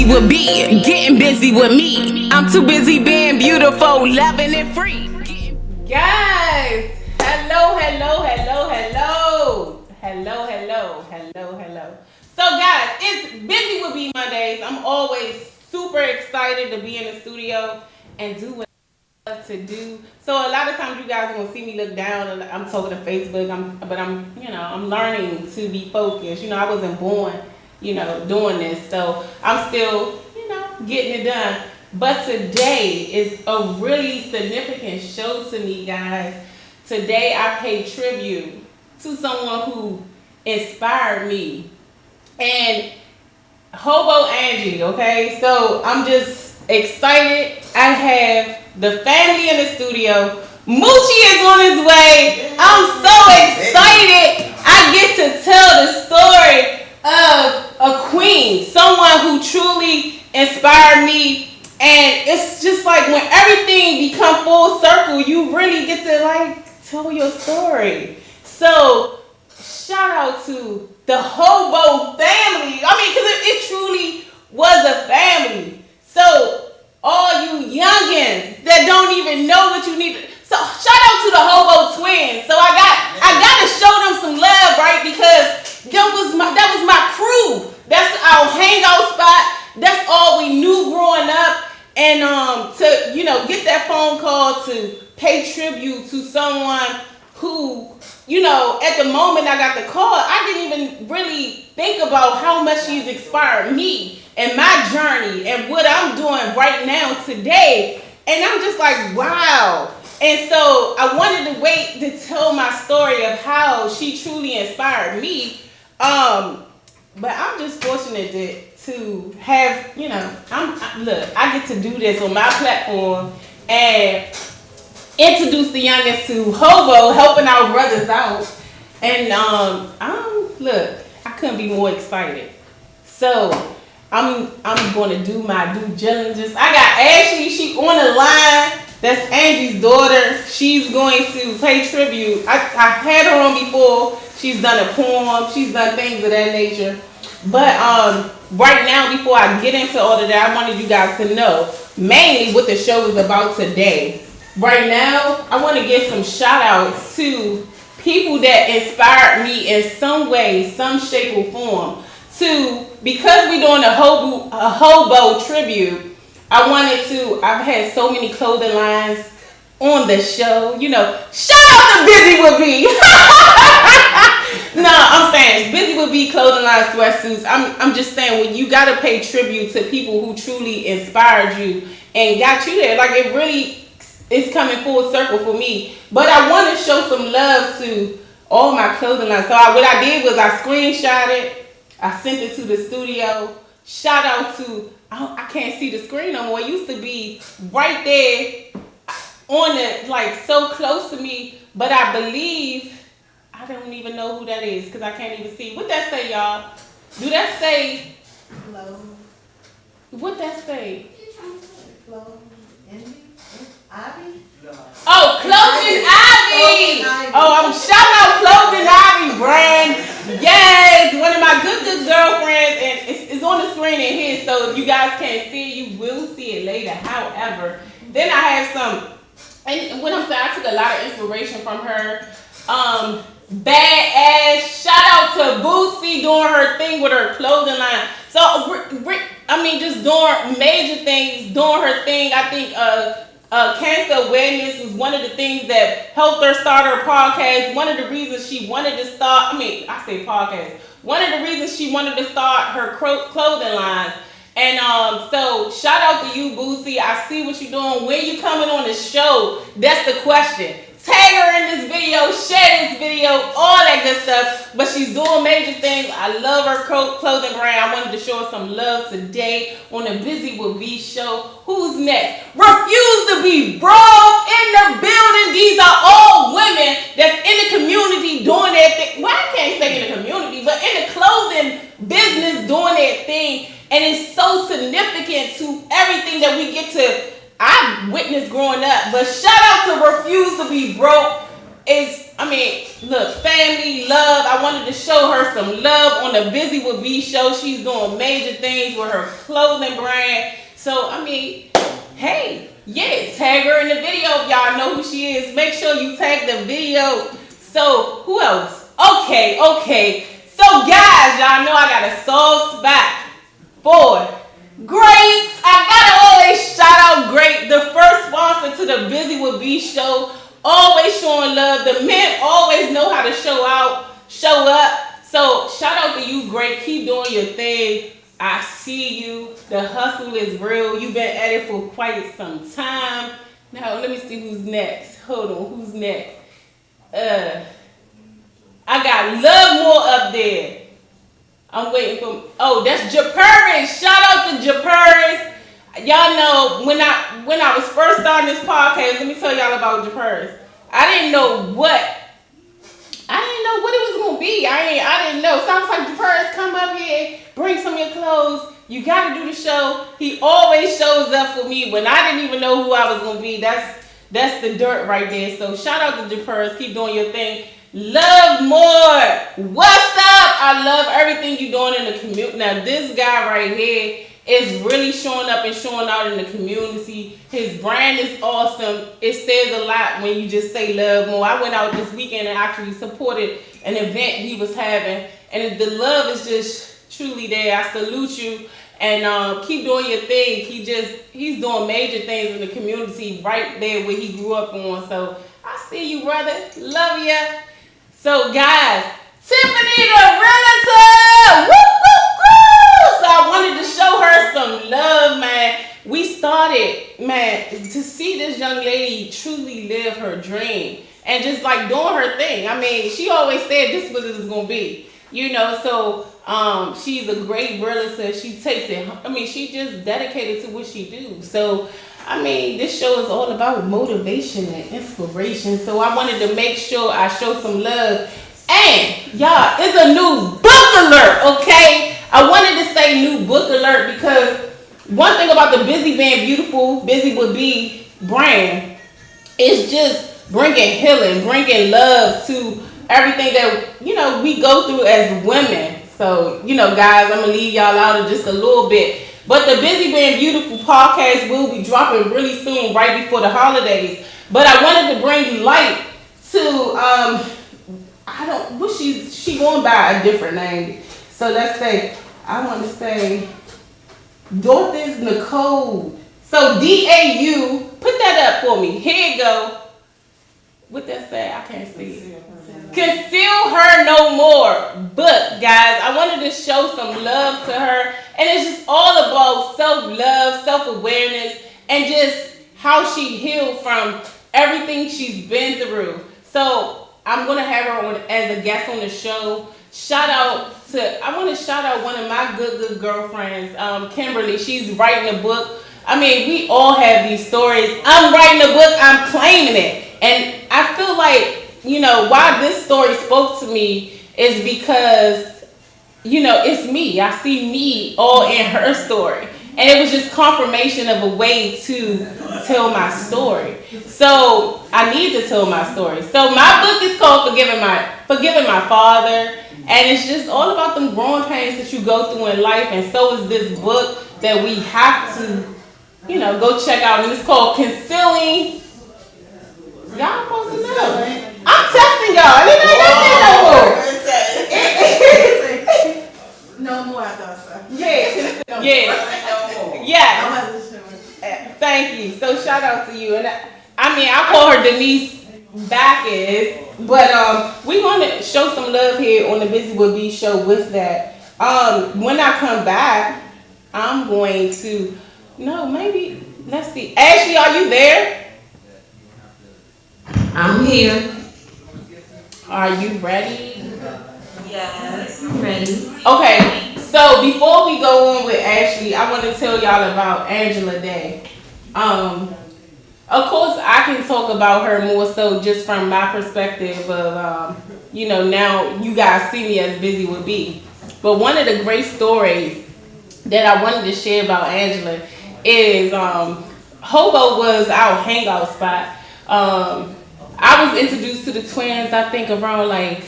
Buzy with B, getting busy with me. I'm too busy being beautiful, loving and free. Guys, hello. So guys, it's Busy with B Mondays. I'm always super excited to be in the studio and do what I love to do. So a lot of times you guys are gonna see me look down and I'm talking to Facebook. I'm learning to be focused. I wasn't born, doing this. So I'm still, getting it done. But today is a really significant show to me, guys. Today I pay tribute to someone who inspired me. And Hobo Angie, okay? So I'm just excited. I have the family in the studio. Moochie is on his way. I'm so excited. I get to tell the story of a queen, someone who truly inspired me. And it's just like when everything become full circle, you really get to tell your story. So shout out to the Hobo family. Because it truly was a family. So all you youngins that don't even know what you need. So shout out to the Hobo twins. So I got to show them some love, right? Because that was my crew. That's our hangout spot. That's all we knew growing up. And to get that phone call to pay tribute to someone who, at the moment I got the call, I didn't even really think about how much she's inspired me and my journey and what I'm doing right now today. And I'm just like, wow. And so I wanted to wait to tell my story of how she truly inspired me. But I'm just fortunate to have, I get to do this on my platform and introduce the youngest to Hobo, helping our brothers out. And I couldn't be more excited. So I'm going to do my due diligence. I got Ashley, she on the line. That's Angie's daughter. She's going to pay tribute. I had her on before. She's done a poem. She's done things of that nature. But right now, before I get into all of that, I wanted you guys to know mainly what the show is about today. Right now, I want to give some shout outs to people that inspired me in some way, some shape or form. Because we're doing a hobo tribute, I've had so many clothing lines on the show. Shout out to Buzy With B. No, I'm saying Buzy With B clothing line, sweatsuits. I'm just saying when you gotta pay tribute to people who truly inspired you and got you there. It really is coming full circle for me. But I want to show some love to all my clothing lines. So what I did was I screenshot it. I sent it to the studio. Shout out to, I can't see the screen no more. It used to be right there on it, so close to me. But I believe, I don't even know who that is because I can't even see. What that say, y'all? Do that say? Hello. What that say? Hello. Ivy? Oh, Clothing Ivy! Oh, I'm shouting out Clothing Ivy brand. Yes, one of my good girlfriends, and it's on the screen in here, so if you guys can't see it, you will see it later. However, then I have some, and what I'm saying, I took a lot of inspiration from her. Badass. Shout out to Buzy doing her thing with her clothing line. So, just doing major things, doing her thing. I think cancer awareness was one of the things that helped her start her podcast. One of the reasons she wanted to start, podcast. One of the reasons she wanted to start her clothing line. And so shout out to you, Buzy. I see what you're doing. When you coming on the show? That's the question. Tag her in this video, share this video, all that good stuff. But she's doing major things. I love her clothing brand. I wanted to show her some love today on the Buzy With B show. Who's next? Refuse to be broke in the building. These are all women that's in the community doing their thing. Well, I can't say in the community, but in the clothing business doing their thing. And it's so significant to everything that we get to I've witnessed growing up. But shout out to Refuse to Be Broke. look, family, love. I wanted to show her some love on the Buzy With B show. She's doing major things with her clothing brand. So, hey, yeah, tag her in the video if y'all know who she is. Make sure you tag the video. So, who else? Okay. So, guys, y'all know I got a soft spot for Great. I gotta always shout out Great, the first sponsor to the Buzy With B show. Always showing love. The men always know how to show up. So shout out to you, Great. Keep doing your thing. I see you. The hustle is real. You've been at it for quite some time. Now let me see who's next. Hold on, who's next? I got Love More up there. I'm waiting for. Oh, that's Japaris. Shout out to Japaris. Y'all know when I was first starting this podcast, let me tell y'all about Japaris. I didn't know what it was gonna be. I didn't know. So I was like, Japaris, come up here, bring some of your clothes. You gotta do the show. He always shows up for me when I didn't even know who I was gonna be. That's the dirt right there. So shout out to Japaris. Keep doing your thing. Love More. What's up? I love everything you're doing in the community. Now this guy right here is really showing up and showing out in the community. His brand is awesome. It says a lot when you just say love more. I went out this weekend and actually supported an event he was having, and the love is just truly there. I salute you, and keep doing your thing. He's doing major things in the community right there where he grew up on. So I see you, brother. Love ya. So guys, Tiffany the realtor. Woo! So I wanted to show her some love, man. We started, man, to see this young lady truly live her dream and just like doing her thing. She always said this was what it was gonna be, So she's a great realtor. She takes it. She just dedicated to what she do. So this show is all about motivation and inspiration. So I wanted to make sure I show some love. And y'all, it's a new book alert, okay? I wanted to say new book alert because one thing about the Buzy With B brand is just bringing healing, bringing love to everything that, we go through as women. So, guys, I'm going to leave y'all out in just a little bit. But the Buzy Being Beautiful podcast will be dropping really soon, right before the holidays. But I wanted to bring light to, she going by a different name. So let's say, I want to say, Dorothy's Nicole. So DAU, put that up for me. Here you go. What that say? I can't see it. Conceal Her No More book, guys. I wanted to show some love to her. And it's just all about self-love, self-awareness, and just how she healed from everything she's been through. So I'm going to have her on as a guest on the show. I want to shout out one of my good girlfriends, Kimberly. She's writing a book. We all have these stories. I'm writing a book. I'm claiming it. And I feel like, why this story spoke to me is because, it's me. I see me all in her story. And it was just confirmation of a way to tell my story. So I need to tell my story. So my book is called Forgiving My Father. And it's just all about them growing pains that you go through in life. And so is this book that we have to, go check out. And it's called Concealing. Y'all supposed to know. I'm testing y'all. It ain't nothing no more. No more, I thought so. Yeah. Thank you. So shout out to you. And I call her Denise Backus. But we want to show some love here on the Buzy With B show with that. When I come back, I'm going to, let's see. Ashley, are you there? I'm here. Are you ready? Yes, I'm ready. Okay, so before we go on with Ashley, I want to tell y'all about Angela Day. Of course, I can talk about her more so just from my perspective of, now you guys see me as Buzy With B. But one of the great stories that I wanted to share about Angela is Hobo was our hangout spot. I was introduced to the twins, I think around like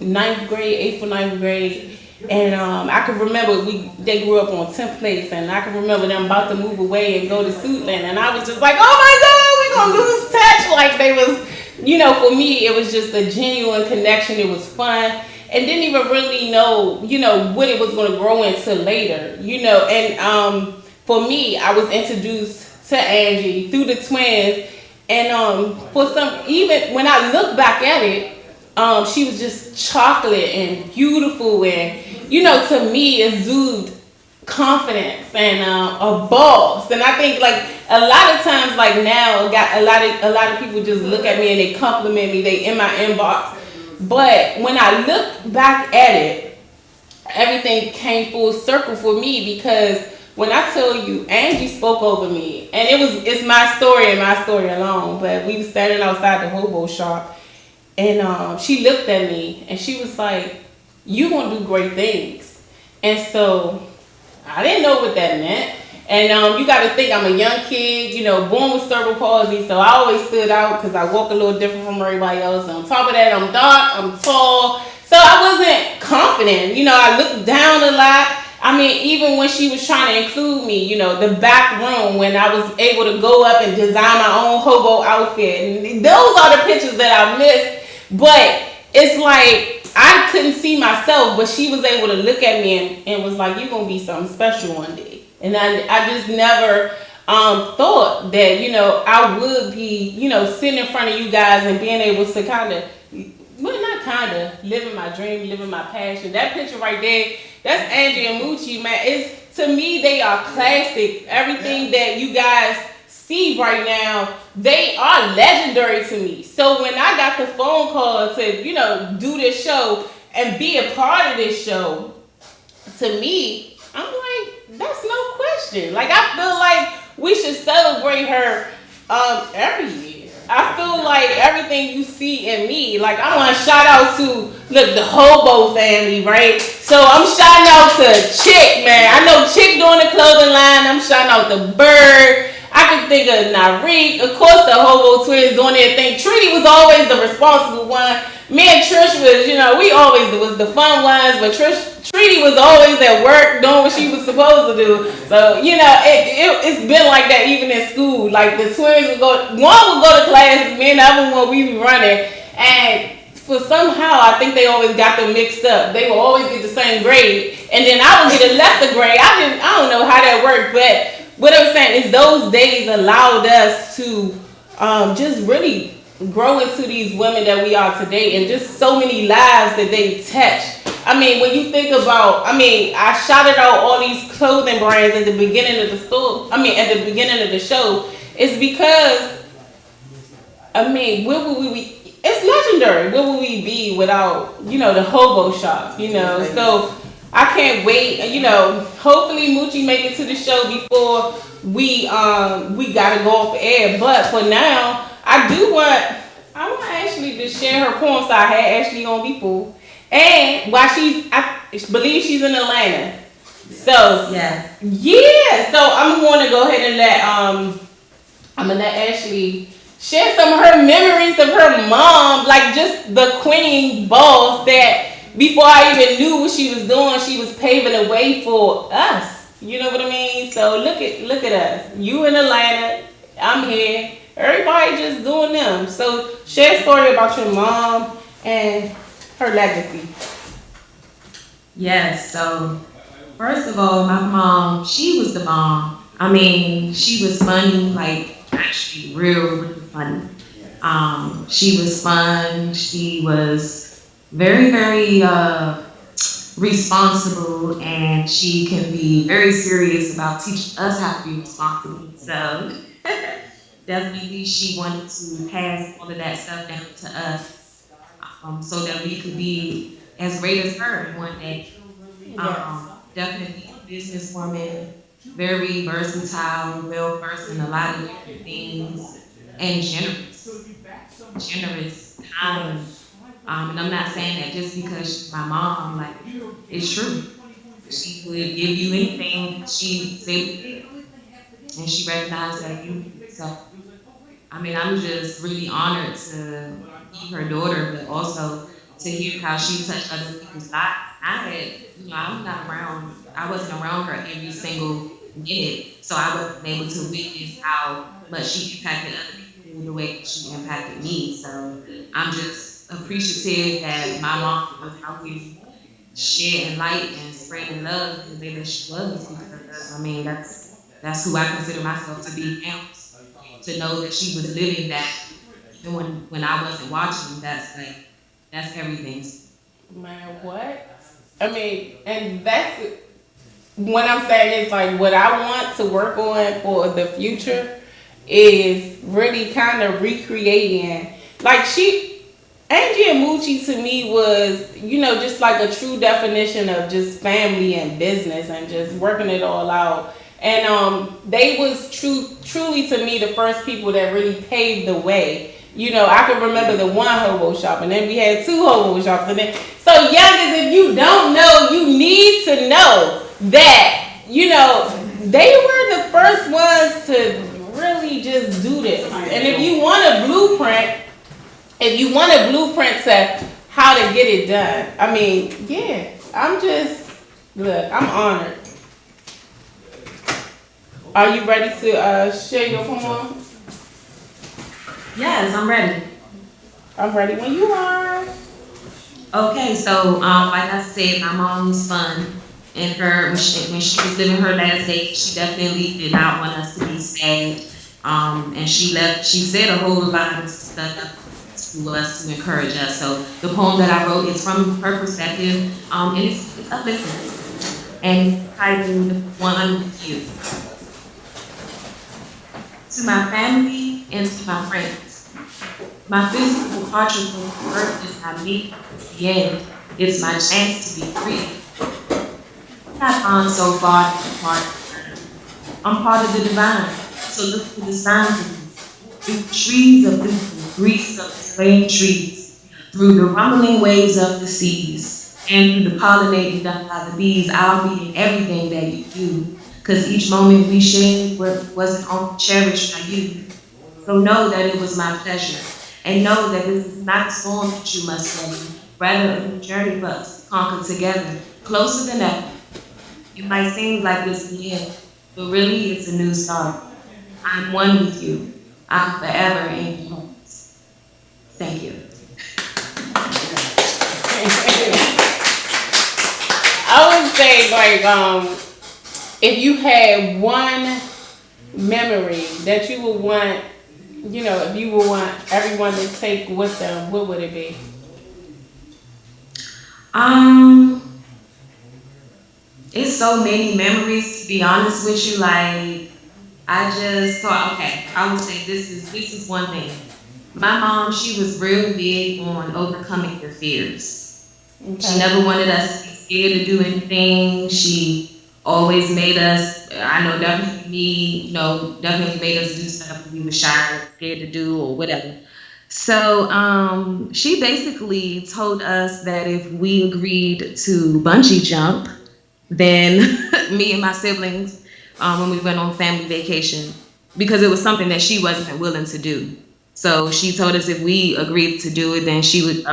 ninth grade, eighth or ninth grade. And I can remember they grew up on 10th place, and I can remember them about to move away and go to Suitland, and I was just like, oh my God, we gonna lose touch. Like they was, for me, it was just a genuine connection. It was fun, and didn't even really know, what it was gonna grow into later, And for me, I was introduced to Angie through the twins, and for some, even when I look back at it, she was just chocolate and beautiful, and to me, exude confidence and a boss. And I think like a lot of times, like now, got a lot of people just look at me and they compliment me. They in my inbox, but when I look back at it, everything came full circle for me, because when I tell you, Angie spoke over me, and it's my story and my story alone. But we was standing outside the hobo shop, and she looked at me and she was like, "You gonna do great things." And so I didn't know what that meant. And you got to think I'm a young kid, born with cerebral palsy, so I always stood out because I walk a little different from everybody else. And on top of that, I'm dark, I'm tall, so I wasn't confident. I looked down a lot. I mean, even when she was trying to include me, the back room when I was able to go up and design my own hobo outfit, and those are the pictures that I missed. But it's like I couldn't see myself, but she was able to look at me and was like, "You're gonna be something special one day." And I just never thought that I would be sitting in front of you guys and being able to living my dream, living my passion. That picture right there, that's Angie and Moochie, man. It's, to me, they are classic. Everything that you guys see right now, they are legendary to me. So when I got the phone call to do this show and be a part of this show, to me, I'm like, that's no question. Like, I feel like we should celebrate her every year. I feel like everything you see in me, like I want to shout out to the Hobo family, right? So I'm shouting out to Chick, man. I know Chick doing the clothing line. I'm shouting out to Bird. I can think of Narik. Of course, the Hobo twins doing their thing. Treaty was always the responsible one. Me and Trish was, we always was the fun ones, but Treaty was always at work doing what she was supposed to do. So, it's been like that even in school. Like the twins one would go to class, me and the other one we be running. And for somehow, I think they always got them mixed up. They would always get the same grade. And then I would get a lesser grade. I don't know how that worked, but what I'm saying is those days allowed us to just really grow into these women that we are today, and just so many lives that they touch. I mean, when you think about, I shouted out all these clothing brands at the beginning of the store. At the beginning of the show, it's because, where would we be? It's legendary. Where would we be without, the hobo shop, So I can't wait. Hopefully Moochie make it to the show before we gotta go off air. But for now, I want Ashley to share her poem. So I had Ashley on before, and while I believe she's in Atlanta. So yeah. So I'm going to go ahead and let Ashley share some of her memories of her mom, like just the queen boss that before I even knew what she was doing, she was paving the way for us. You know what I mean? So look at us. You in Atlanta, I'm here. Everybody just doing them. So share a story about your mom and her legacy. Yes, so first of all, my mom, she was the mom. She was funny, like actually really funny. She was fun. She was very, very responsible, and she can be very serious about teaching us how to be responsible. So definitely she wanted to pass all of that stuff down to us, so that we could be as great as her one day. Definitely a businesswoman, very versatile, well versed in a lot of different things, and generous, kind. And I'm not saying that just because she's my mom, like, it's true. She would give you anything she said, and she recognized that you. So I mean, I'm just really honored to be her daughter, but also to hear how she touched other people's lives. I had, I'm not around, I wasn't around her every single minute, so I wasn't able to witness how much she impacted other people the way that she impacted me. So I'm just appreciative that my mom was out here shedding light and spreading love the way that she was, because I mean that's who I consider myself to be now. To know that she was living that even when I wasn't watching, that's everything. Man, what? I mean, and that's what I'm saying is like what I want to work on for the future is really kind of recreating. Like Angie and Moochie to me was, just like a true definition of just family and business and just working it all out. And they was truly to me the first people that really paved the way. I can remember the one hobo shop, and then we had two hobo shops, and then so youngers, if you don't know, you need to know that they were the first ones to really just do this. And if you want a blueprint, to how to get it done, I mean, yeah, I'm honored. Are you ready to share your poem? Yes, I'm ready. I'm ready when you are. Okay, so like I said, my mom's fun, and when she was living her last days, she definitely did not want us to be sad. And she left. She said a whole lot of stuff to us to encourage us. So the poem that I wrote is from her perspective, and it's uplifting, and it's titled "One with You." To my family and to my friends, my physical departure from the earth is not me, it's the end. It's my chance to be free. I'm not gone so far to be part of the divine. I'm part of the divine. So look for the signs of this. Through the trees of the grease of the swaying trees, through the rumbling waves of the seas, and through the pollinating done by the bees, I'll be in everything that you do. Because each moment we shared wasn't only cherished by you. So know that it was my pleasure. And know that this is not a storm that you must weather, rather a journey for us to conquer together, closer than ever. It might seem like it's the end, but really it's a new start. I'm one with you. I'm forever in your hearts. Thank you. I would say like if you had one memory that you would want, if you would want everyone to take with them, what would it be? Um, it's so many memories to be honest with you. Like I just thought, okay, I would say this is one thing. My mom, she was real big on overcoming your fears. She Okay. never wanted us to be scared to do anything. She always made us, I know definitely me, definitely made us do stuff we were shy or scared to do or whatever. So she basically told us that if we agreed to bungee jump, then me and my siblings, when we went on family vacation, because it was something that she wasn't willing to do. So she told us if we agreed to do it, then she would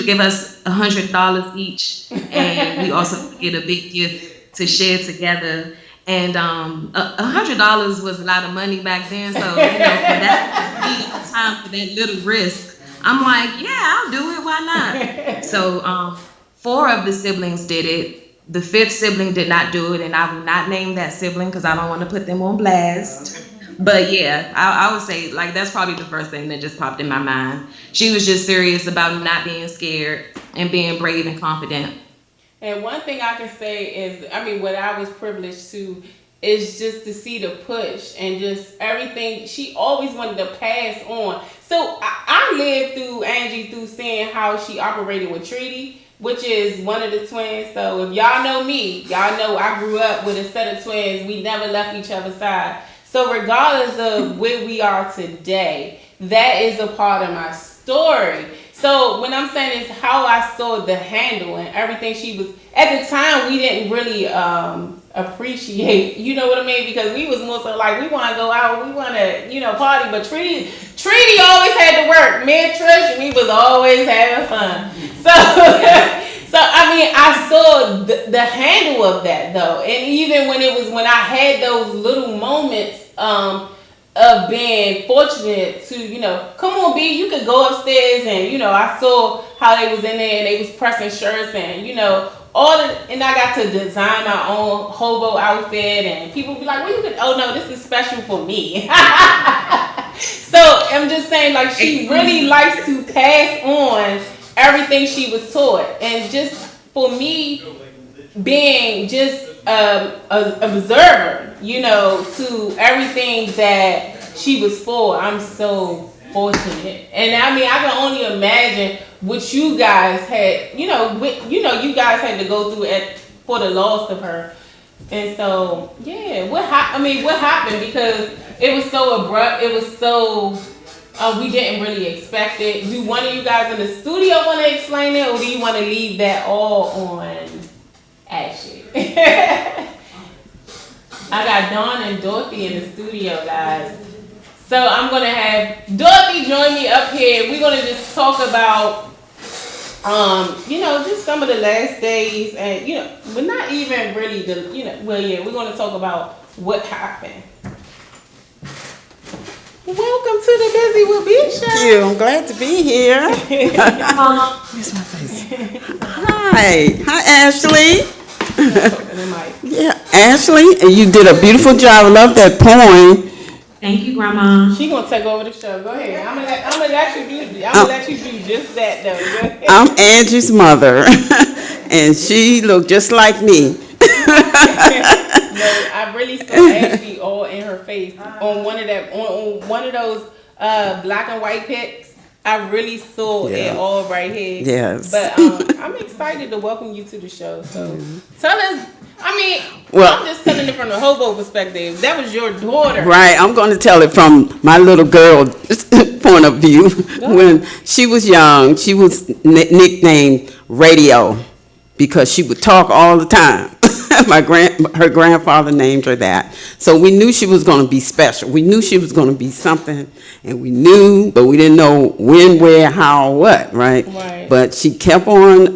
give us $100 each, and we also would get a big gift to share together. And $100 was a lot of money back then, so for that time for that little risk, I'm like, yeah, I'll do it. Why not? So four of the siblings did it. The fifth sibling did not do it, and I will not name that sibling because I don't want to put them on blast. But yeah, I would say like that's probably the first thing that just popped in my mind. She was just serious about not being scared and being brave and confident. And one thing I can say is, I mean, what I was privileged to is just to see the push and just everything. She always wanted to pass on. So I lived through Angie through seeing how she operated with Treaty, which is one of the twins. So if y'all know me, y'all know I grew up with a set of twins. We never left each other's side. So regardless of where we are today, that is a part of my story. So when I'm saying is how I saw the handle and everything she was at the time, we didn't really appreciate, you know what I mean? Because we was more so like we want to go out, we want to party. But Treaty always had to work. Me and Trish, we was always having fun. So so I mean, I saw the handle of that though, and even when I had those little moments. Of being fortunate to, come on, B, you could go upstairs and, I saw how they was in there and they was pressing shirts and, and I got to design my own hobo outfit and people be like, well, oh no, this is special for me. So I'm just saying, like, she really likes to pass on everything she was taught. And just for me, being just an observer, to everything that she was for. I'm so fortunate, and I mean, I can only imagine what you guys had. You guys had to go through for the loss of her, and so yeah. What happened? Because it was so abrupt. It was so. We didn't really expect it. Do one of you guys in the studio want to explain it, or do you want to leave that all on Ashley? I got Dawn and Dorothy in the studio, guys. So I'm going to have Dorothy join me up here. We're going to just talk about, just some of the last days. And, but not even really we're going to talk about what happened. Welcome to the Buzy With B show. Thank you. I'm glad to be here. Where's my face? Hi, Ashley. Yeah, Ashley, you did a beautiful job. I love that poem. Thank you, Grandma. She gonna take over the show. Go ahead. I'm gonna let you do just that though. I'm Angie's mother, and she looked just like me. No, I really saw Ashley all in her face on one of those black and white pics. I really saw it all right here. Yes. But I'm excited to welcome you to the show. So tell us. I'm just telling it from the hobo perspective. That was your daughter. Right. I'm going to tell it from my little girl point of view. When she was young, she was nicknamed Radio because she would talk all the time. Her grandfather named her that. So we knew she was going to be special. We knew she was going to be something, and we knew, but we didn't know when, where, how, what, right? But she kept on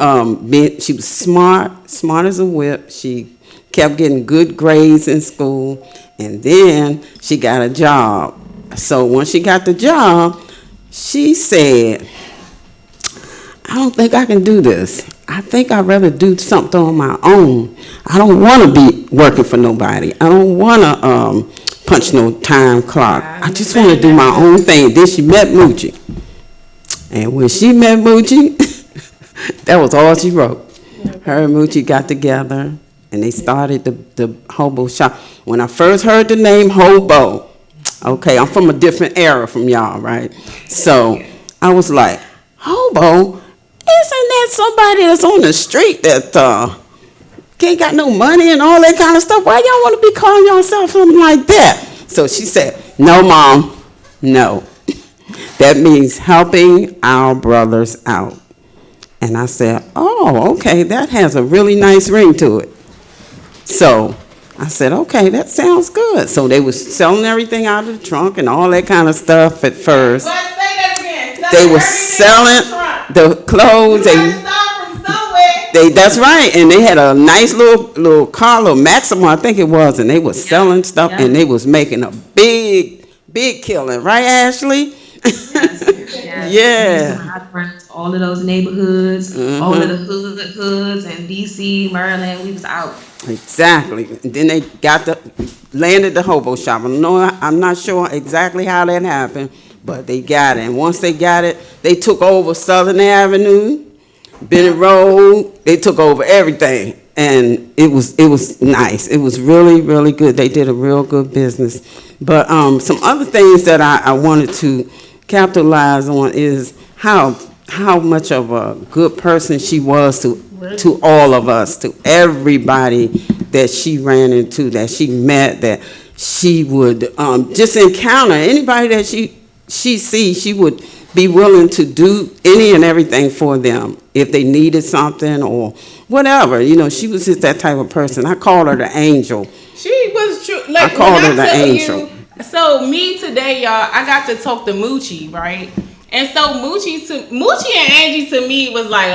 she was smart as a whip. She kept getting good grades in school, and then she got a job. So when she got the job, she said, I don't think I can do this. I think I'd rather do something on my own. I don't want to be working for nobody. I don't want to punch no time clock. I just want to do my own thing. Then she met Moochie. And when she met Moochie, that was all she wrote. Her and Moochie got together, and they started the hobo shop. When I first heard the name Hobo, okay, I'm from a different era from y'all, right? So I was like, Hobo? Isn't that somebody that's on the street that can't got no money and all that kind of stuff? Why y'all want to be calling yourself something like that? So she said, no, Mom, no. That means helping our brothers out. And I said, oh, okay, that has a really nice ring to it. So I said, okay, that sounds good. So they was selling everything out of the trunk and all that kind of stuff at first. But say that again. They were selling the clothes. That's right. And they had a nice little car, little Maxima, I think it was, and they was selling stuff, and they was making a big killing. Right, Ashley? Yeah. All of those neighborhoods, all of the hoods in D.C., Maryland, we was out. Exactly. And then they landed the hobo shop. I'm not sure exactly how that happened, but they got it. And once they got it, they took over Southern Avenue, Bennett Road. They took over everything, and it was nice. It was really, really good. They did a real good business. But some other things that I wanted to capitalize on is how much of a good person she was to all of us, to everybody that she ran into, that she met, that she would just encounter. Anybody that she sees, she would be willing to do any and everything for them if they needed something or whatever. You know, she was just that type of person. I call her the angel. She was true. Like, I called her the tell angel. So me today, y'all, I got to talk to Moochie, right? And so Moochie and Angie to me was like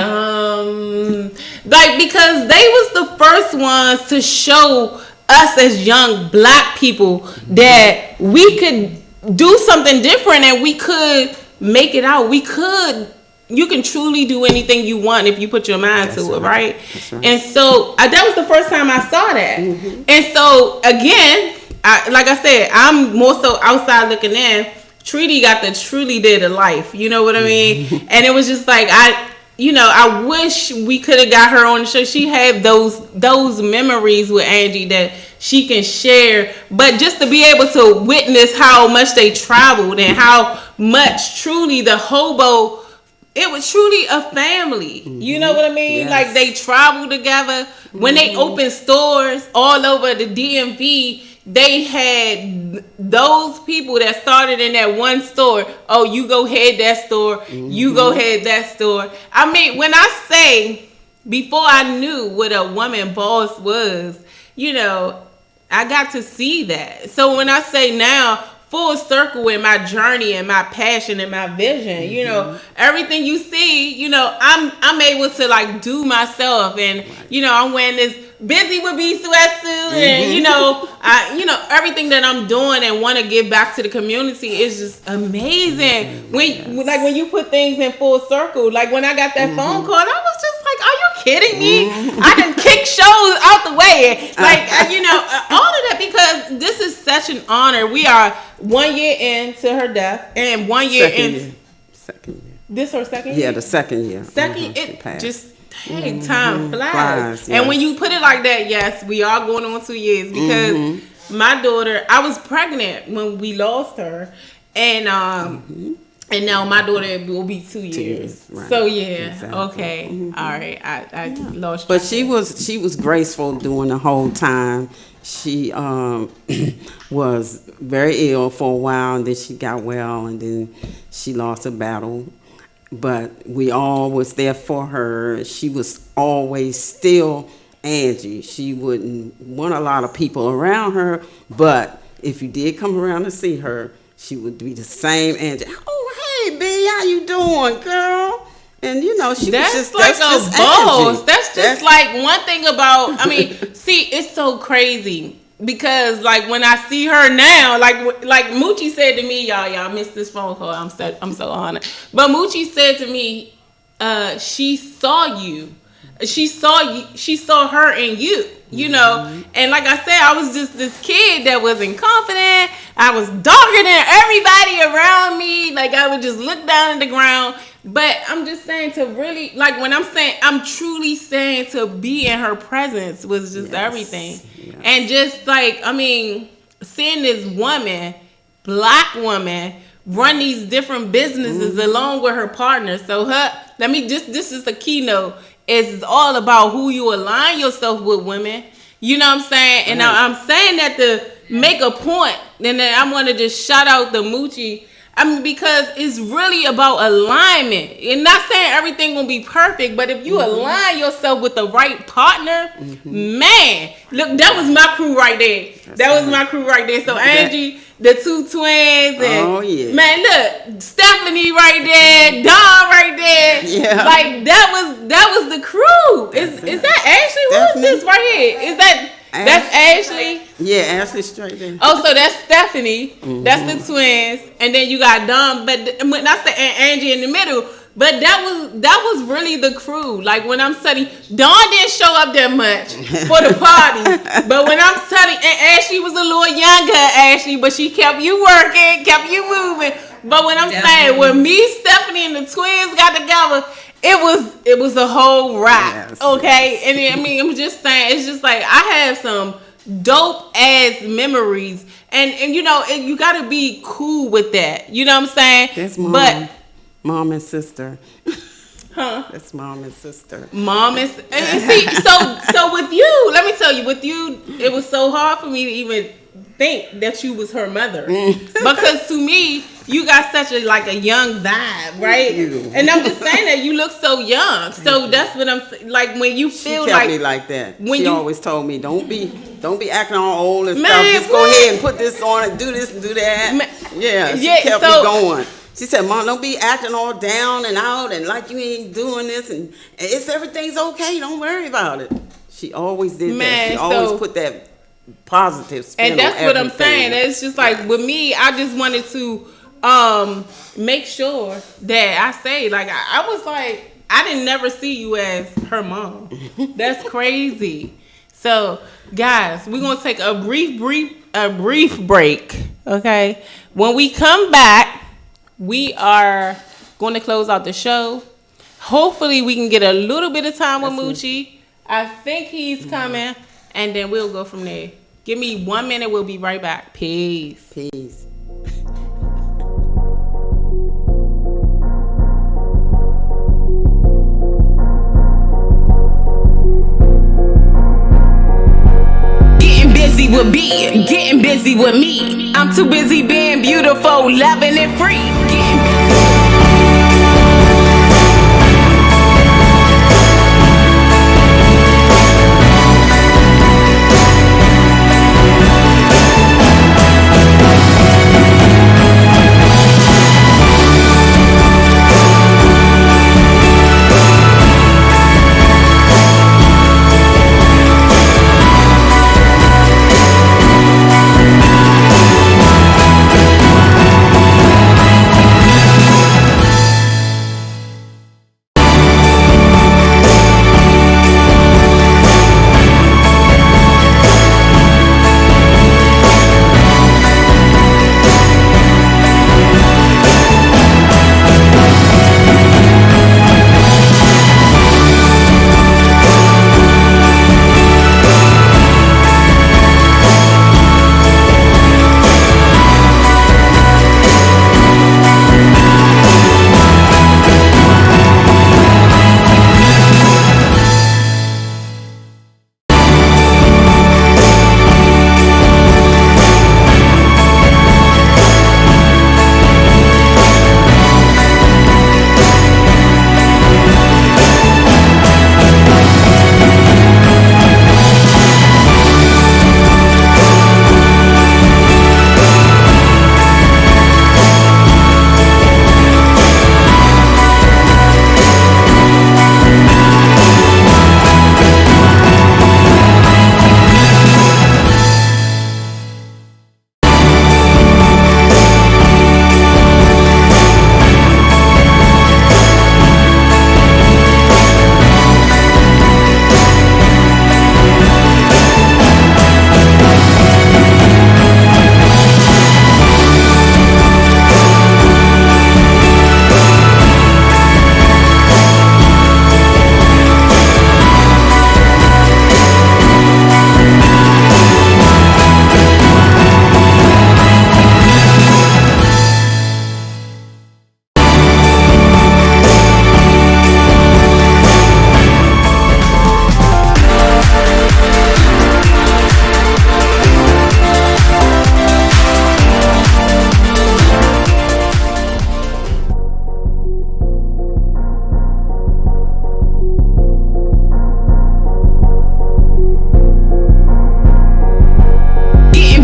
because they was the first ones to show us as young black people that we could do something different and we could make it out. You can truly do anything you want if you put your mind to it, right? That's right. And so that was the first time I saw that. And so again, like I said, I'm more so outside looking in. Treaty got the truly did a life, you know what I mean? And it was just like I wish we could have got her on the show. She had those memories with Angie that she can share, but just to be able to witness how much they traveled and how much truly the hobo. It was truly a family. You know what I mean? Yes. Like they traveled together. When they opened stores all over the DMV, they had those people that started in that one store. Oh, you go head that store. You go head that store. I mean, when I say before I knew what a woman boss was, you know, I got to see that. So when I say now, full circle in my journey and my passion and my vision, you know, everything you see, you know, I'm able to like do myself, and you know, I'm wearing this Buzy With B sweatsuit, and you know, everything that I'm doing and want to give back to the community is just amazing. When you put things in full circle, like when I got that phone call, I was just like, are you kidding me? I done kick shows out the way, like you know, all of that, because this is such an honor. We are 1 year into her death, and 1 year Second year. This her second Yeah, year? the second year. It passed. just dang, time flies. Flies, And when yes. you put it like that, yes, we are going on 2 years, because my daughter, I was pregnant when we lost her, and and now my daughter will be 2 years. Right. So yeah, Exactly. okay, all right, I lost. But she was graceful during the whole time. She was very ill for a while, and then she got well, and then she lost a battle. But we all was there for her. She was always still Angie. She wouldn't want a lot of people around her, but if you did come around to see her, she would be the same Angie. Oh, hey, B, how you doing, girl? And you know, That's like a boss. That's just like one thing about. I mean, see, it's so crazy because like when I see her now, like Moochie said to me, y'all missed this phone call. I'm so honored. But Moochie said to me, she saw you. She saw her in you. You know, and like I said, I was just this kid that wasn't confident. I was darker than everybody around me. Like I would just look down at the ground. But I'm just saying to really, like when I'm truly saying to be in her presence was just everything. Yes. And just like, I mean, seeing this woman, black woman, run these different businesses along with her partner. So this is the keynote. It's all about who you align yourself with, women. You know what I'm saying? And I'm saying that to make a point. And then I want to just shout out the Moochie. I mean, because it's really about alignment. And not saying everything will be perfect, but if you align yourself with the right partner, man, look, that was my crew right there. That was my crew right there. So Angie, the two twins, and man, look, Stephanie right there, Dawn right there. Yeah. Like that was the crew. Is that Ashley? Who is this right here? Is that's Ashley? Yeah, Ashley straight there. Oh, so that's Stephanie. That's the twins, and then you got Dawn. But that's the Angie in the middle. But that was really the crew. Like when I'm studying, Dawn didn't show up that much for the party. But when I'm studying, and Ashley was a little younger, Ashley, but she kept you working, kept you moving. But when I'm saying when me, Stephanie, and the twins got together, it was a whole rap. Yes, okay, yes. And I mean, I'm just saying, it's just like I have some dope ass memories, and you know, you got to be cool with that. You know what I'm saying? That's mom and sister. Huh? That's mom and sister. Mom and see, so with you, let me tell you, with you, it was so hard for me to even think that you was her mother. Because to me, you got such a young vibe, right? you. And I'm just saying that you look so young. So that's what I'm like when you feel She kept me like that. when She you- always told me, don't be acting all old and Man, stuff. Just go what? ahead and put this on and do this and do that. Yeah, she kept me going. She said, Mom, don't be acting all down and out and like you ain't doing this and it's everything's okay. Don't worry about it. She always did that. She always put that positive spin and that's on what everything. I'm saying. It's just like with me, I just wanted to make sure that I say I was like I didn't never see you as her mom. That's crazy. So guys, we're gonna take a brief break. Okay. When we come back, we are going to close out the show. Hopefully we can get a little bit of time with Moochie. I think he's coming, and then we'll go from there. Give me 1 minute. We'll be right back. Peace. Peace. Getting busy with B, getting busy with me. I'm too busy being beautiful, loving and free.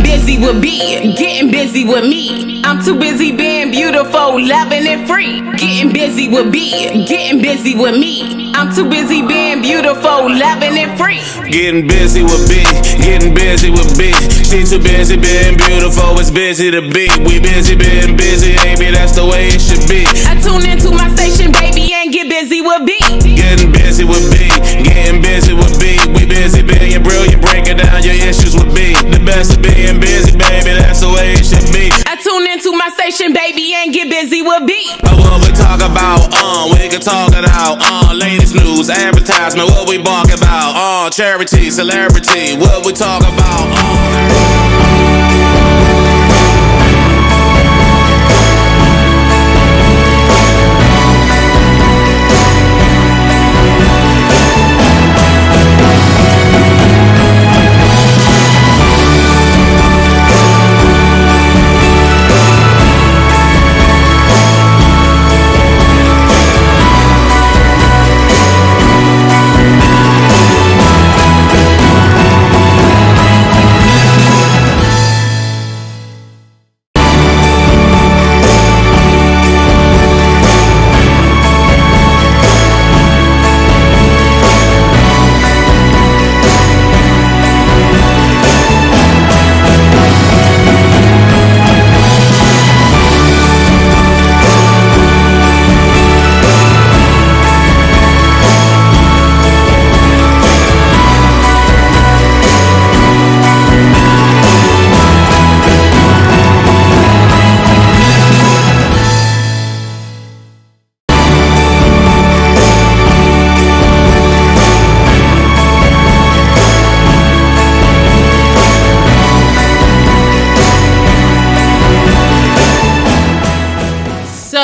Getting with B, getting busy with me. I'm too busy being beautiful, loving and free. Getting busy with B, getting busy with me. I'm too busy being beautiful, loving and free. Getting busy with B, getting busy with B. She too busy being beautiful, it's busy to be. We busy being busy, baby, that's the way it should be. I tune into my station, baby, and get busy with B. Getting busy with B, getting busy with B. We busy being brilliant, breaking down your issues with B. The best of being busy, baby, that's the way it should be. I tune into my station, baby, and get busy with B. What we talk about, we can talk it out, latest news, advertisement, what we bark about, charity, celebrity, what we talk about,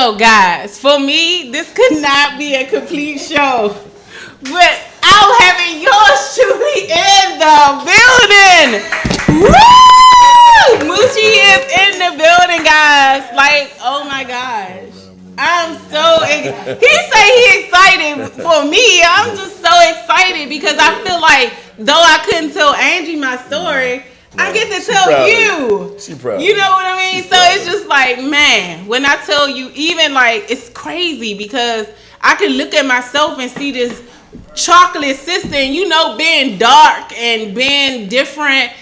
So, guys, for me, this could not be a complete show without having yours truly in the building. Woo! Moochie is in the building, guys. Like, oh my gosh. I'm so he say he excited for me. I'm just so excited because I feel like though I couldn't tell Angie my story, I get to tell you. She proud. You know what I mean? So it's just like, man, when I tell you, even like it's crazy because I can look at myself and see this chocolate sister, and you know, being dark and being different.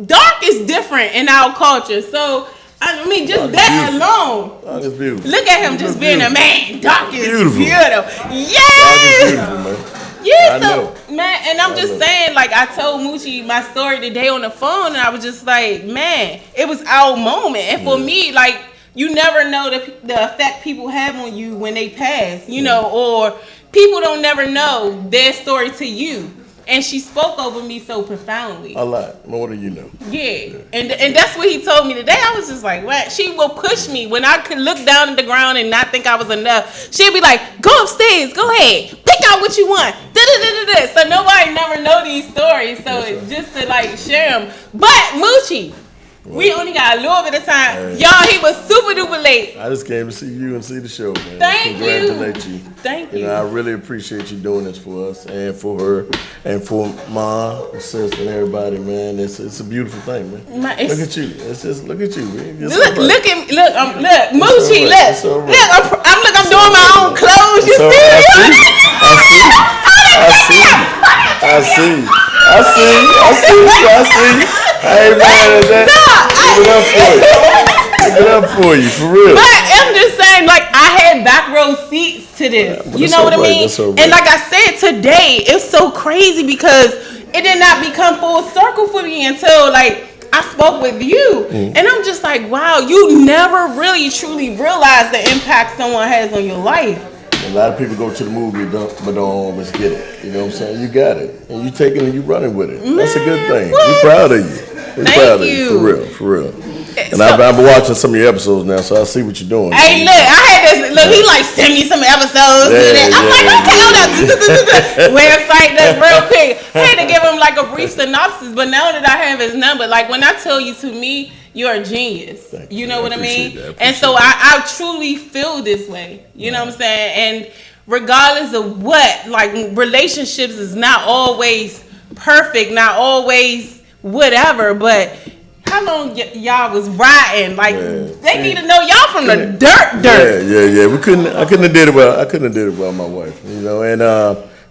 Dark is different in our culture, so. I mean, just that alone. Dark is beautiful. Look at him just being a man. Dark is beautiful. Yes. Dark is beautiful, man. Yeah, so, man, and I'm just saying, like, I told Moochie my story today on the phone, and I was just like, man, it was our moment. And for me, like, you never know the effect people have on you when they pass, you know, or people don't never know their story to you. And she spoke over me so profoundly. A lot, more than you know. Yeah. And that's what he told me today. I was just like, what? She will push me when I could look down at the ground and not think I was enough. She'll be like, go upstairs, go ahead, pick out what you want. Da-da-da-da-da. So nobody never know these stories. So it's just to like share them. But Moochie, we only got a little bit of time. Y'all, he was super duper late. I just came to see you and see the show, man. Thank Congratulate you. Thank you. You know, I really appreciate you doing this for us and for her and for Mom, and sister, and everybody, man. It's a beautiful thing, man. Look at you. It's just look at you, man. Look, look at me. Look, Moochie, right. look. I'm doing my own clothes. You see? I see. Hey, man, give it up for you, for real. But I'm just saying, like, I had back row seats to this. You know what I mean? And like I said today, it's so crazy because it did not become full circle for me until, like, I spoke with you. And I'm just like, wow, you never really truly realize the impact someone has on your life. A lot of people go to the movie but don't always get it. You know what I'm saying? You got it. And you take it and you running with it. That's a good thing. We're proud of you. We're proud of you. For real. And I've been watching some of your episodes now, so I see what you're doing. Hey, look, I had this. Look, he like send me some episodes. I'm like, okay, hold up. Website, that's real quick. I had to give him like a brief synopsis, but now that I have his number, like when I tell you to me, you're a genius. You know what I mean? And so I truly feel this way. You know what I'm saying? And regardless of what, like relationships is not always perfect, not always whatever, but how long y'all was riding? Like they need to know y'all from the dirt. Yeah. I couldn't have did it without my wife. You know, and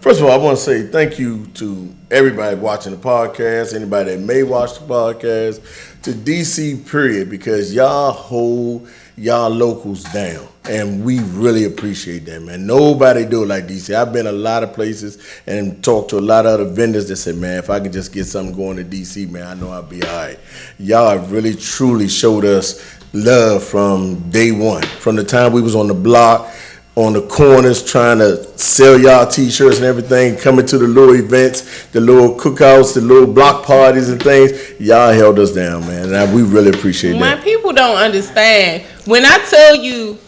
first of all, I want to say thank you to everybody watching the podcast, anybody that may watch the podcast, to DC period, because y'all hold y'all locals down, and we really appreciate that, man. Nobody do it like DC. I've been a lot of places and talked to a lot of other vendors that said, man, if I could just get something going to DC, man, I know I'll be all right. Y'all have really truly showed us love from day one, from the time we was on the block, on the corners trying to sell y'all t-shirts and everything, coming to the little events, the little cookouts, the little block parties and things. Y'all held us down, man, and we really appreciate that. Man, people don't understand. When I tell you,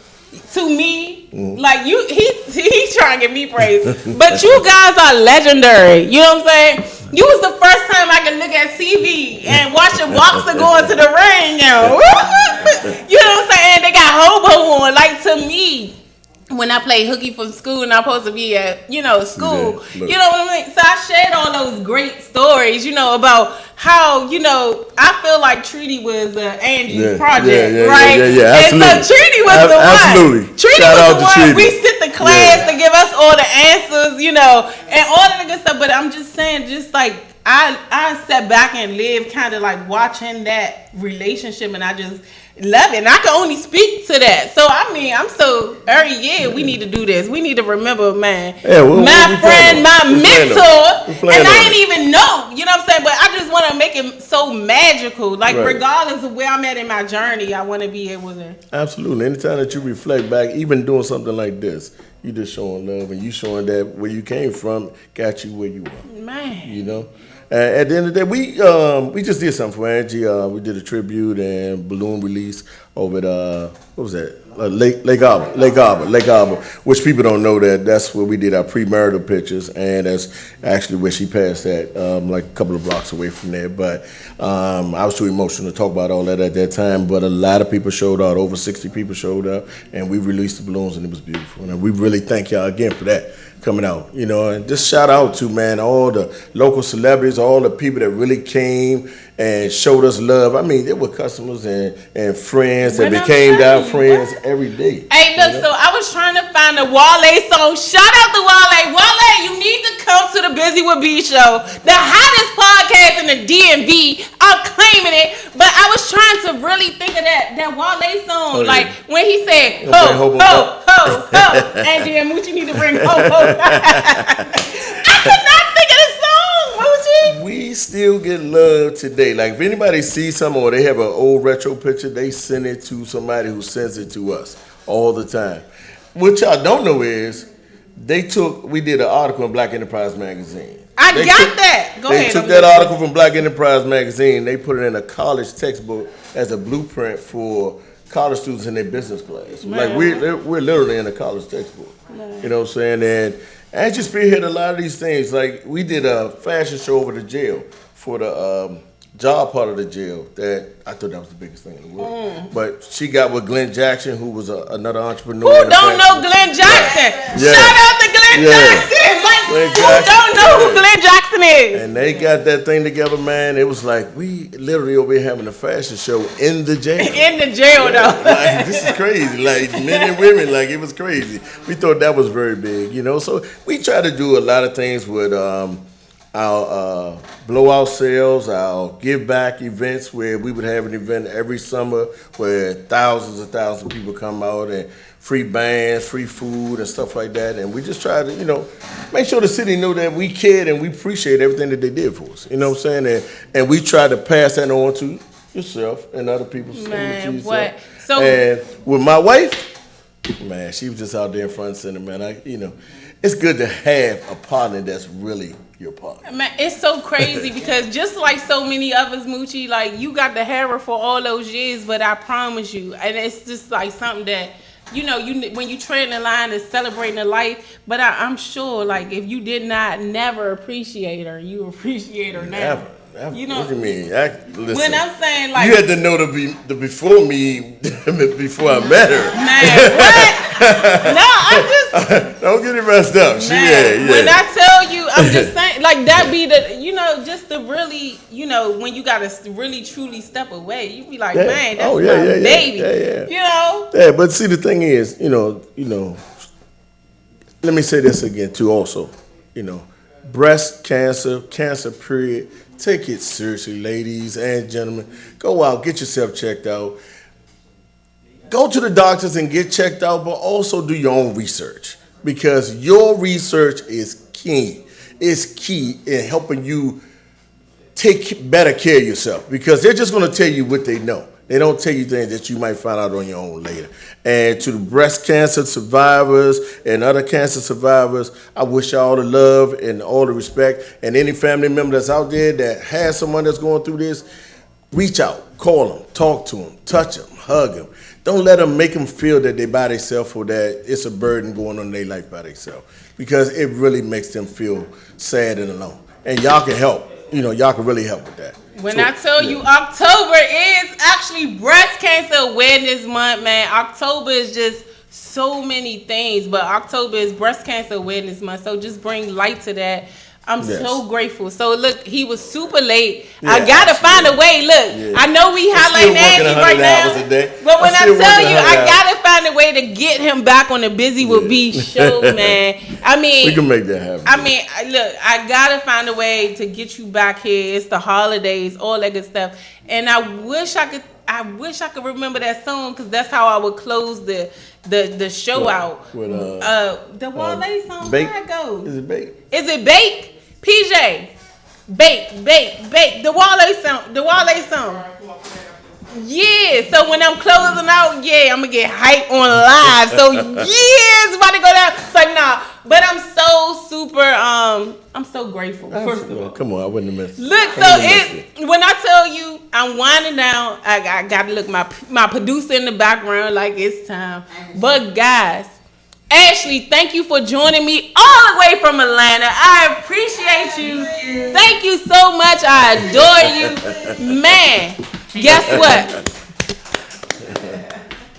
to me, like he trying to get me praise, but you guys are legendary. You know what I'm saying? You was the first time I could look at TV and watch a boxer go into the ring. You know what I'm saying? They got hobo on. Like, to me, when I play hooky from school and I'm supposed to be at, school, you know what I mean? So I shared all those great stories, about how, I feel like Treaty was Angie's project, right? Yeah, absolutely. And so Treaty was the one. Treaty was the one. We sit the class to give us all the answers, and all of the good stuff. But I'm just saying, just like, I sat back and lived kind of like watching that relationship, and I just love it. And I can only speak to that. So, I mean, every year we need to do this. We need to remember, man, my friend, my mentor, and I didn't even know, you know what I'm saying? But I just want to make it so magical. Like, regardless of where I'm at in my journey, I want to be able to. Absolutely. Anytime that you reflect back, even doing something like this, you just showing love, and you showing that where you came from got you where you are. Man. At the end of the day, we just did something for Angie. We did a tribute and balloon release over at what was that? Lake Arbor, which people don't know that's where we did our premarital pictures, and that's actually where she passed at, like a couple of blocks away from there. But I was too emotional to talk about all that at that time. But a lot of people showed up, over 60 people showed up, and we released the balloons, and it was beautiful. And we really thank y'all again for that coming out, and just shout out to, man, all the local celebrities, all the people that really came and showed us love. I mean, there were customers and friends that became our friends every day. Hey, look, so I was trying to find the Wale song. Shout out to Wale. Wale, you need to come to the Buzy With B show. The hottest podcast in the DMV. I'm claiming it. But I was trying to really think of that Wale song. Like, when he said, ho, ho, ho, ho. And then Moochie need to bring ho, ho. I could not think of the song, Moochie. We still get love today. Like, if anybody sees something or they have an old retro picture, they send it to somebody who sends it to us all the time. What y'all don't know is we did an article in Black Enterprise magazine. I got that. Go ahead. They took that article from Black Enterprise magazine. They put it in a college textbook as a blueprint for college students in their business class. Man. Like we're literally in a college textbook. Man. You know what I'm saying? And I just spearhead a lot of these things. Like we did a fashion show over the jail for the job part of the jail. That I thought that was the biggest thing in the world. But she got with Glenn Jackson, who was another entrepreneur. Who don't know Glenn Jackson? Yeah. Shout out to Glenn Jackson. Like, Glenn who don't know who Glenn Jackson is? And they got that thing together, man. It was like we literally over here having a fashion show in the jail. In the jail, though. Like, this is crazy. Like men and women, like it was crazy. We thought that was very big, So we try to do a lot of things with our blowout sales, our give back events, where we would have an event every summer where thousands of people come out, and free bands, free food and stuff like that. And we just try to, make sure the city knew that we cared and we appreciate everything that they did for us. You know what I'm saying? And we try to pass that on to yourself and other people. Man, what? So, and with my wife, man, she was just out there in front and center, man. It's good to have a partner that's really your partner. Man, it's so crazy because just like so many others, Moochie, like you got the hair for all those years, but I promise you, and it's just like something that, when you tread the line is celebrating the life, but I'm sure like if you did not never appreciate her, you appreciate her now. Never. What do you mean? Listen, when I'm saying like you had to know the before me before I met her. Man, what? No, I'm just don't get it messed up. Man, when I tell you, I'm just saying like that be the just the really when you gotta really truly step away, you be like, man, that's my baby. Yeah, but see the thing is, let me say this again too. Also, breast cancer period. Take it seriously, ladies and gentlemen. Go out, get yourself checked out. Go to the doctors and get checked out, but also do your own research because your research is key. It's key in helping you take better care of yourself because they're just going to tell you what they know. They don't tell you things that you might find out on your own later. And to the breast cancer survivors and other cancer survivors, I wish you all the love and all the respect. And any family member that's out there that has someone that's going through this, reach out, call them, talk to them, touch them, hug them. Don't let them make them feel that they by themselves or that it's a burden going on in their life by themselves because it really makes them feel sad and alone. And y'all can help. Y'all can really help with that. When I tell you October is actually breast cancer awareness month, man. October is just so many things, but October is breast cancer awareness month. So just bring light to that. I'm so grateful. So look, he was super late. Yeah, I gotta find a way. Look, I know we highlighting Andy right now, but when I tell you, I gotta find a way to get him back on the Buzy With B show, man. I mean, we can make that happen. I mean, look, I gotta find a way to get you back here. It's the holidays, all that good stuff, and I wish I could remember that song because that's how I would close the show out. With, the Wale song, how it goes? Is it Bake? Is it Bake? PJ, bake. The Wale song. Yeah, so when I'm closing out, I'm gonna get hype on live. So it's about to go down. It's like, nah, But I'm so super. I'm so grateful. First of all, Come on, I wouldn't have missed it. look, so when I tell you I'm winding down, I got to look my producer in the background like it's time. But guys, Ashley, thank you for joining me all the way from Atlanta. I appreciate you. Thank you so much. I adore you, man. Guess what?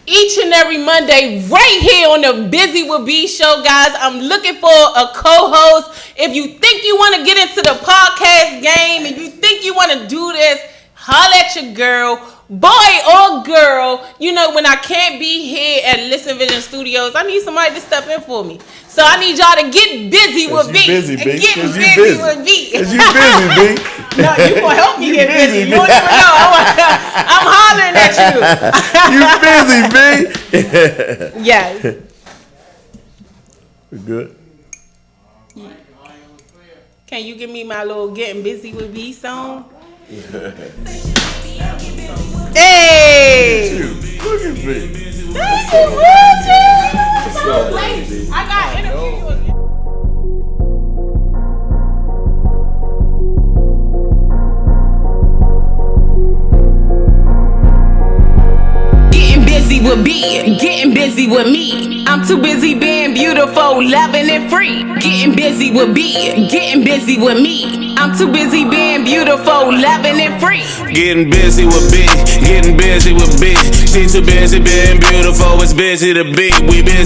Each and every Monday, right here on the Buzy With B show, guys, I'm looking for a co-host. If you think you want to get into the podcast game and you think you want to do this, holla at your girl, boy or girl. You know, when I can't be here at Listen Vision Studios, I need somebody to step in for me. So I need y'all to get busy with B. Busy, B. Get busy with B. Cause you busy, B. No, you gonna help me get busy. You don't even know. I'm hollering at you. You busy, B. Yes. We good? Can you give me my little Getting Busy With B song? Hey! Look at B. That's so good, I'm so late. I got interviews again. Busy with B, getting busy with me. I'm too busy being beautiful, loving and free. Getting busy with B, getting busy with me. I'm too busy being beautiful, loving and free. Getting busy with B, getting busy with B. She too busy being beautiful, it's busy to be. We busy.